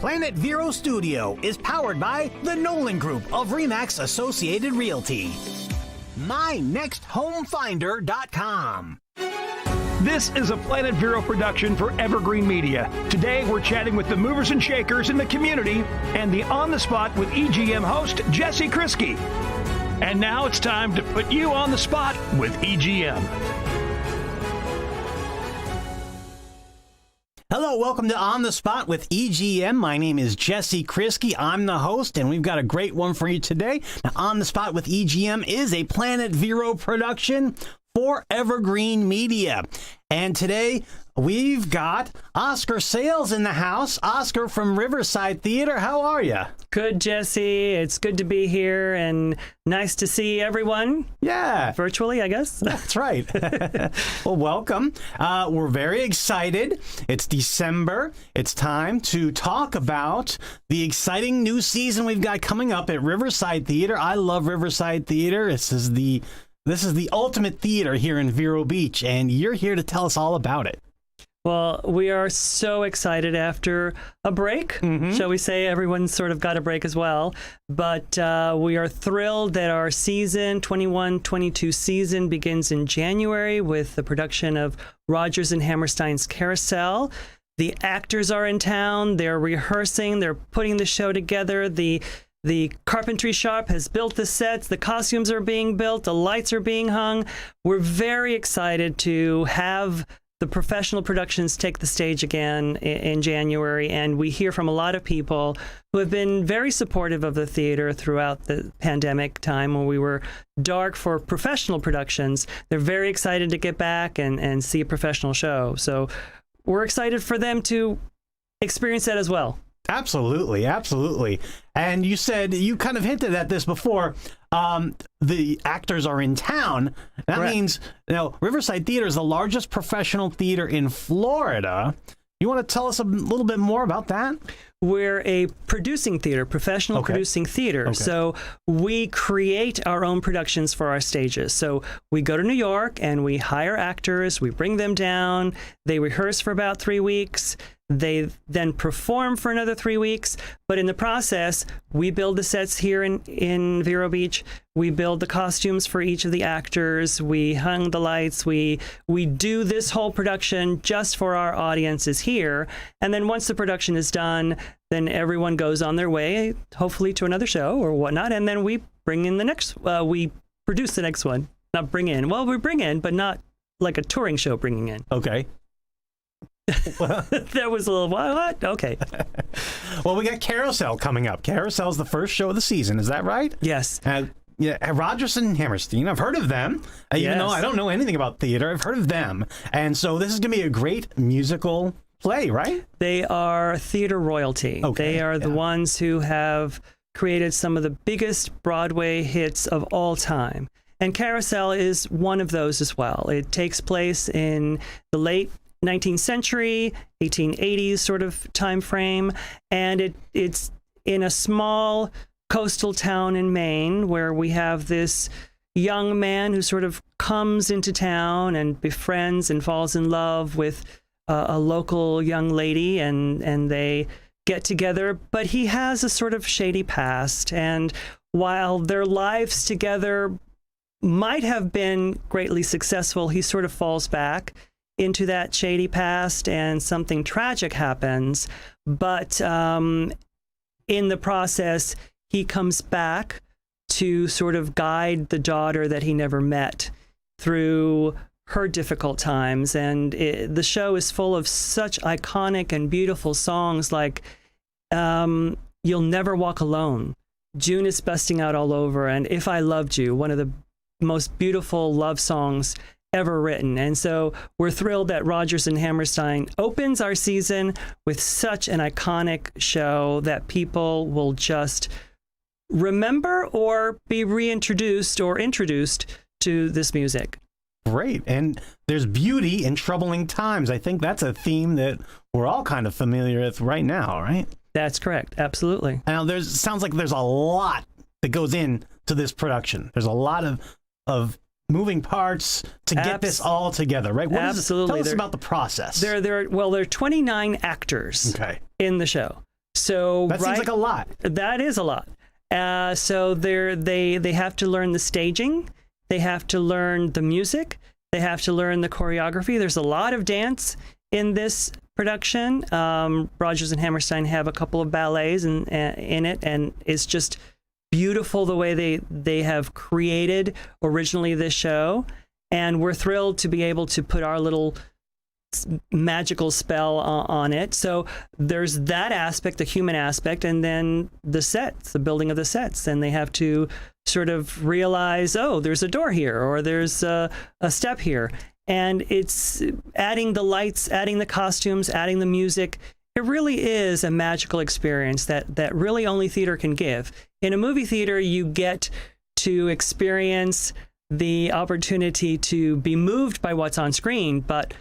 Planet Vero Studio is powered by the Nolan Group of RE/MAX Associated Realty. MyNextHomeFinder.com. This is a Planet Vero production for Evergreen Media. Today, we're chatting with the movers and shakers in the community and the On the Spot with EGM host, Jesse Krisky. And now it's time to put you on the spot with EGM. Hello, welcome to On the Spot with EGM. My name is Jesse Krisky. I'm the host, and we've got a great one for you today. Now, On the Spot with EGM is a Planet Vero production for Evergreen Media. And today, we've got Oscar Sales in the house. Oscar from Riverside Theater, how are you? Good, Jesse. It's good to be here and nice to see everyone. Yeah. Virtually, I guess. That's right. Well, welcome. We're very excited. It's December. It's time to talk about the exciting new season we've got coming up at Riverside Theater. I love Riverside Theater. This is the ultimate theater here in Vero Beach, and you're here to tell us all about it. Well, we are so excited after a break. Shall we say everyone's sort of got a break as well. But we are thrilled that our season, 21-22 season, begins in January with the production of Rodgers and Hammerstein's Carousel. The actors are in town. They're rehearsing. They're putting the show together. The carpentry shop has built the sets. The costumes are being built. The lights are being hung. We're very excited to have the professional productions take the stage again in January, and we hear from a lot of people who have been very supportive of the theater throughout the pandemic time when we were dark for professional productions. They're very excited to get back and see a professional show. So we're excited for them to experience that as well. Absolutely, absolutely. And you said, you kind of hinted at this before, the actors are in town. That Correct. means, Riverside Theater is the largest professional theater in Florida. You want to tell us a little bit more about that? We're a producing theater, professional producing theater. Okay. So we create our own productions for our stages. So we go to New York and we hire actors, we bring them down, they rehearse for about 3 weeks, they then perform for another 3 weeks. But in the process, we build the sets here in Vero Beach. We build the costumes for each of the actors. We hung the lights. We do this whole production just for our audiences here. And then once the production is done, then everyone goes on their way, hopefully to another show or whatnot. And then we bring in the next, we produce the next one. Not bring in. Well, we bring in, but not like a touring show bringing in. Okay. That was a little, what? Okay. Well, we got Carousel coming up. Carousel is the first show of the season. Is that right? Yes. Yeah, Rodgers and Hammerstein. I've heard of them. Even though I don't know anything about theater, I've heard of them. And so this is going to be a great musical play, right? They are theater royalty. Okay, They are the ones who have created some of the biggest Broadway hits of all time. And Carousel is one of those as well. It takes place in the late 19th century, 1880s sort of time frame, and it's in a small coastal town in Maine where we have this young man who sort of comes into town and befriends and falls in love with a local young lady, and they get together, but he has a sort of shady past, and while their lives together might have been greatly successful, he sort of falls back into that shady past and something tragic happens. But in the process, he comes back to sort of guide the daughter that he never met through her difficult times. And the show is full of such iconic and beautiful songs like You'll Never Walk Alone, June is Busting Out All Over, and If I Loved You, one of the most beautiful love songs ever written. And so we're thrilled that Rodgers and Hammerstein opens our season with such an iconic show that people will just remember or be reintroduced or introduced to this music. Great. And there's beauty in troubling times. I think that's a theme that we're all kind of familiar with right now, right? That's correct. Absolutely. Now, sounds like there's a lot that goes into this production. There's a lot of moving parts to get this all together, right? Absolutely. Tell us about the process. There are 29 actors in the show. So That seems like a lot. That is a lot. So they have to learn the staging, they have to learn the music, they have to learn the choreography. There's a lot of dance in this production. Rodgers and Hammerstein have a couple of ballets in it, and it's just beautiful the way they have created originally this show. And we're thrilled to be able to put our little magical spell on it. So there's that aspect, the human aspect, and then the sets, the building of the sets. And they have to sort of realize, oh, there's a door here, or there's a step here. And it's adding the lights, adding the costumes, adding the music. It really is a magical experience that really only theater can give. In a movie theater, you get to experience the opportunity to be moved by what's on screen, but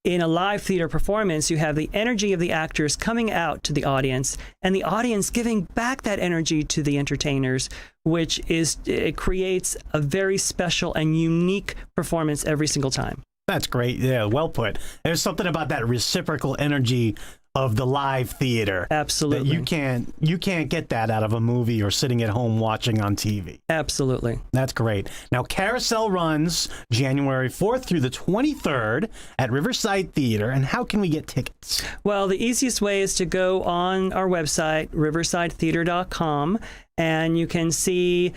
in a live theater performance, you have the energy of the actors coming out to the audience, and the audience giving back that energy to the entertainers, which it creates a very special and unique performance every single time. That's great. Yeah, well put. There's something about that reciprocal energy of the live theater. Absolutely. That you can't get that out of a movie or sitting at home watching on TV. Absolutely. That's great. Now, Carousel runs January 4th through the 23rd at Riverside Theater. And how can we get tickets? Well, the easiest way is to go on our website, riversidetheater.com, and you can see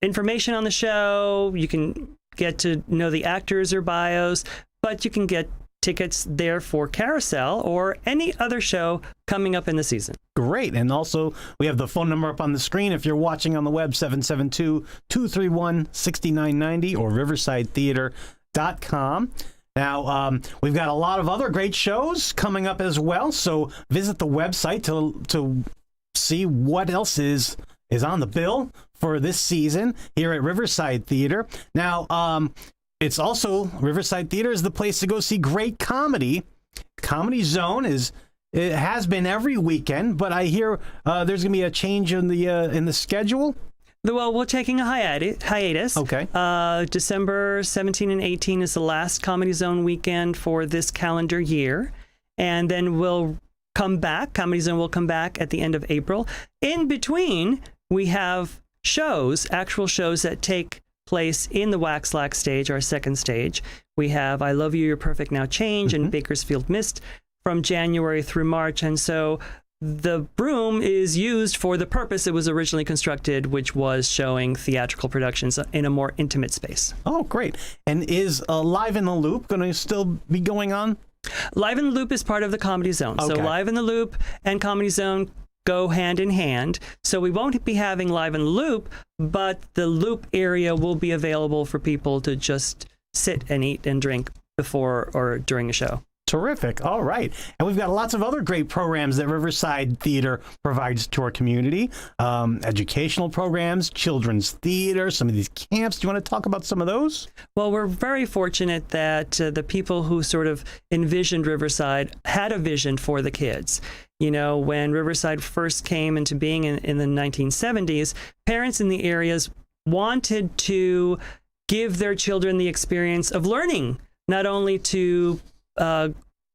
information on the show. You can get to know the actors or bios, but you can get tickets there for Carousel or any other show coming up in the season. Great. And also, we have the phone number up on the screen if you're watching on the web, 772-231-6990 or riversidetheater.com. Now, we've got a lot of other great shows coming up as well, so visit the website to see what else is on the bill for this season here at Riverside Theater. Now, it's also, Riverside Theater is the place to go see great comedy. Comedy Zone it has been every weekend, but I hear there's going to be a change in the schedule. Well, we're taking a hiatus. Okay. December 17 and 18 is the last Comedy Zone weekend for this calendar year. And then we'll come back. Comedy Zone will come back at the end of April. In between, we have actual shows that take place in the Waxlax stage, our second stage. We have I Love You, You're Perfect, Now Change, and Bakersfield Mist from January through March. And so the Broom is used for the purpose it was originally constructed, which was showing theatrical productions in a more intimate space. Oh, great. And is Live in the Loop going to still be going on? Live in the Loop is part of the Comedy Zone. Okay. So Live in the Loop and Comedy Zone go hand in hand. So we won't be having Live in the Loop, but the Loop area will be available for people to just sit and eat and drink before or during a show. Terrific. All right. And we've got lots of other great programs that Riverside Theater provides to our community. Educational programs, children's theater, some of these camps. Do you want to talk about some of those? Well, we're very fortunate that the people who sort of envisioned Riverside had a vision for the kids. You know, when Riverside first came into being in the 1970s, parents in the areas wanted to give their children the experience of learning, not only to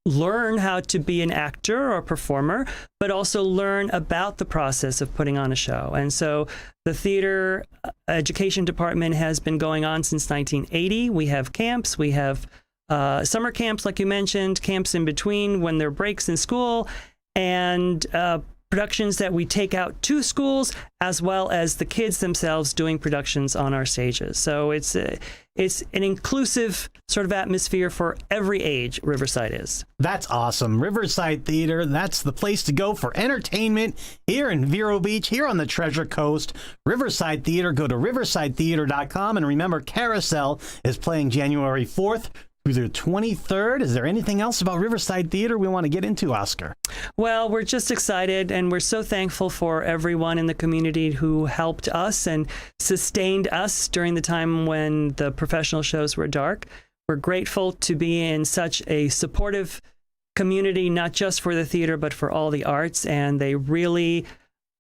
learn how to be an actor or performer, but also learn about the process of putting on a show. And so the theater education department has been going on since 1980. We have camps, we have summer camps, like you mentioned, camps in between when there are breaks in school, and productions that we take out to schools, as well as the kids themselves doing productions on our stages. So it's an inclusive sort of atmosphere for every age. Riverside is. That's awesome. Riverside Theater, that's the place to go for entertainment here in Vero Beach, here on the Treasure Coast. Riverside Theater, go to riversidetheater.com, and remember, Carousel is playing January 4th through the 23rd. Is there anything else about Riverside Theater we want to get into, Oscar? Well, we're just excited, and we're so thankful for everyone in the community who helped us and sustained us during the time when the professional shows were dark. We're grateful to be in such a supportive community, not just for the theater, but for all the arts, and they really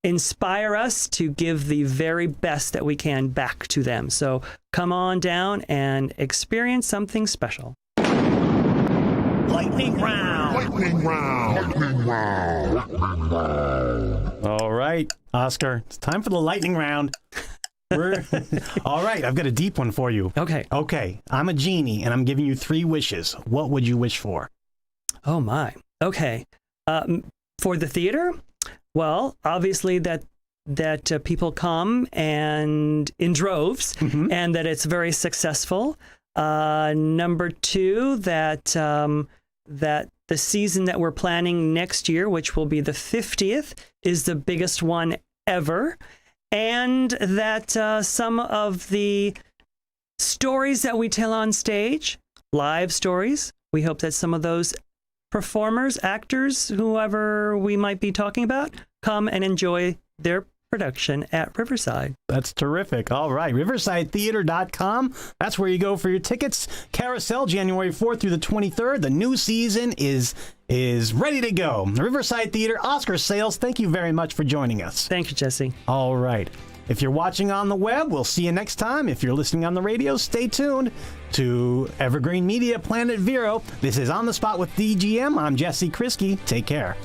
inspire us to give the very best that we can back to them. So come on down and experience something special. Lightning round. Lightning round. Lightning round. Lightning round. All right, Oscar, it's time for the lightning round. All right, I've got a deep one for you. Okay. I'm a genie, and I'm giving you 3 wishes. What would you wish for? Oh, my. Okay. For the theater, well, obviously that people come and in droves, and that it's very successful. Number 2, that the season that we're planning next year, which will be the 50th, is the biggest one ever. And that some of the stories that we tell on stage, live stories, we hope that some of those performers, actors, whoever we might be talking about, come and enjoy their production at Riverside. That's terrific. All right, riversidetheater.com. That's where you go for your tickets. Carousel, January 4th through the 23rd. The new season is ready to go. Riverside Theater, Oscar Sales, thank you very much for joining us. Thank you, Jesse. All right. If you're watching on the web, we'll see you next time. If you're listening on the radio, stay tuned to Evergreen Media Planet Vero. This is On the Spot with EGM. I'm Jesse Krisky. Take care.